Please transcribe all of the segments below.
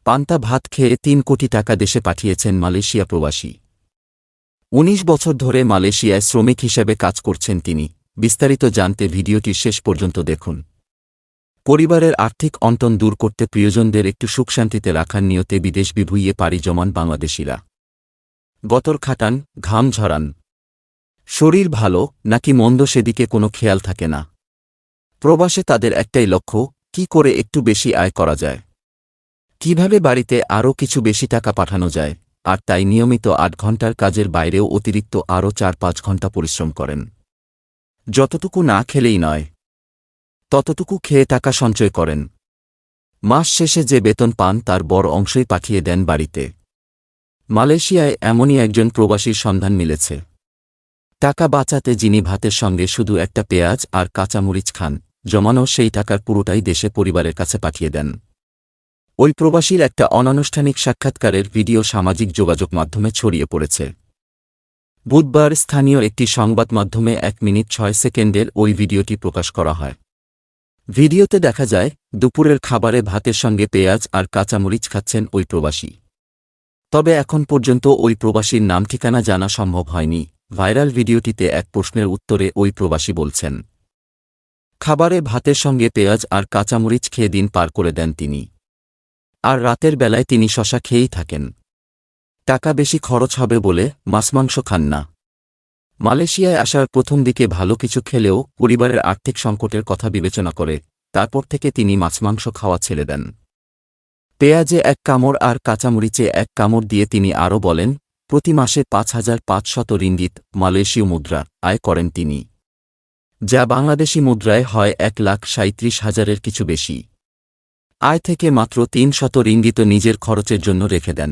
পান্তা ভাত খেয়ে ৩ কোটি টাকা দেশে পাঠিয়েছেন মালয়েশিয়া প্রবাসী। ১৯ বছর ধরে মালয়েশিয়ায় শ্রমিক হিসেবে কাজ করছেন তিনি। বিস্তারিত জানতে ভিডিওটি শেষ পর্যন্ত দেখুন। পরিবারের আর্থিক অনটন দূর করতে প্রিয়জনদের একটু সুখশান্তিতে রাখার নিয়তে বিদেশ বিভুঁইয়ে পাড়ি জমান বাংলাদেশিরা। গতর খাটান, ঘাম ঝরান। শরীর ভালো নাকি মন্দ সেদিকে কোনো খেয়াল থাকে না। প্রবাসে তাদের একটাই লক্ষ্য, কি করে একটু বেশি আয় করা যায়, কিভাবে বাড়িতে আরও কিছু বেশি টাকা পাঠানো যায়। আর তাই নিয়মিত ৮ ঘণ্টার কাজের বাইরেও অতিরিক্ত আরও ৪-৫ ঘণ্টা পরিশ্রম করেন। যতটুকু না খেলেই নয়, ততটুকু খেয়ে টাকা সঞ্চয় করেন। মাস শেষে যে বেতন পান তার বড় অংশই পাঠিয়ে দেন বাড়িতে। মালয়েশিয়ায় এমনই একজন প্রবাসীর সন্ধান মিলেছে। টাকা বাঁচাতে যিনি ভাতের সঙ্গে শুধু একটা পেঁয়াজ আর কাঁচামরিচ খান, জমানো সেই টাকার পুরোটাই দেশে পরিবারের কাছে পাঠিয়ে দেন। ওই প্রবাসীর একটা অনানুষ্ঠানিক সাক্ষাৎকারের ভিডিও সামাজিক যোগাযোগ মাধ্যমে ছড়িয়ে পড়েছে। বুধবার স্থানীয় একটি সংবাদ মাধ্যমে ১ মিনিট ৬ সেকেন্ডের ওই ভিডিওটি প্রকাশ করা হয়। ভিডিওতে দেখা যায় দুপুরের খাবারে ভাতের সঙ্গে পেঁয়াজ আর কাঁচামরিচ খাচ্ছেন ওই প্রবাসী। তবে এখন পর্যন্ত ওই প্রবাসীর নাম ঠিকানা জানা সম্ভব হয়নি। ভাইরাল ভিডিওটিতে এক প্রশ্নের উত্তরে ওই প্রবাসী বলছেন, খাবারে ভাতের সঙ্গে পেঁয়াজ আর কাঁচামরিচ খেয়ে দিন পার করে দেন তিনি। আর রাতের বেলায় তিনি শশা খেয়েই থাকেন। টাকা বেশি খরচ হবে বলে মাছ-মাংস খান না। মালয়েশিয়ায় আসার প্রথম দিকে ভালো কিছু খেলেও পরিবারের আর্থিক সংকটের কথা বিবেচনা করে তারপর থেকে তিনি মাছ-মাংস খাওয়া ছেড়ে দেন। পেঁয়াজে ১ কামড় আর কাঁচামরিচে ১ কামড় দিয়ে তিনি আরও বলেন, প্রতি মাসে ৫,৫০০ রিঙ্গিত মালয়েশীয় মুদ্রা আয় করেন তিনি, যা বাংলাদেশি মুদ্রায় হয় ১,৩৭,০০০-এর কিছু বেশি। আয় থেকে মাত্র ৩০০ রিঙ্গিত নিজের খরচের জন্য রেখে দেন,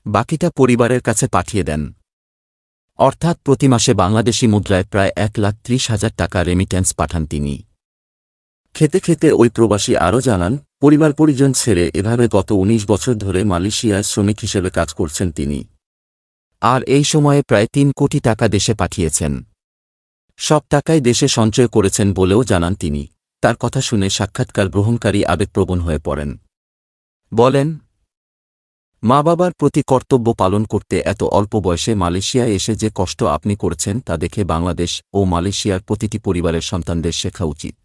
বাকিটা পরিবারের কাছে পাঠিয়ে দেন। অর্থাৎ প্রতি মাসে বাংলাদেশি মুদ্রায় প্রায় ১,৩০,০০০ টাকা রেমিট্যান্স পাঠান তিনি। খেতে খেতে ওই প্রবাসী আরও জানান, পরিবার পরিজন ছেড়ে এভাবে গত ১৯ বছর ধরে মালয়েশিয়ায় শ্রমিক হিসেবে কাজ করছেন তিনি। আর এই সময়ে প্রায় ৩ কোটি টাকা দেশে পাঠিয়েছেন। সব টাকাই দেশে সঞ্চয় করেছেন বলেও জানান তিনি। তার কথা শুনে সাক্ষাৎকার গ্রহণকারী আবেগপ্রবণ হয়ে পড়েন। বলেন, মা বাবার প্রতি কর্তব্য পালন করতে এত অল্প বয়সে মালয়েশিয়ায় এসে যে কষ্ট আপনি করেছেন তা দেখে বাংলাদেশ ও মালয়েশিয়ার প্রতিটি পরিবারের সন্তানদের শেখা উচিত।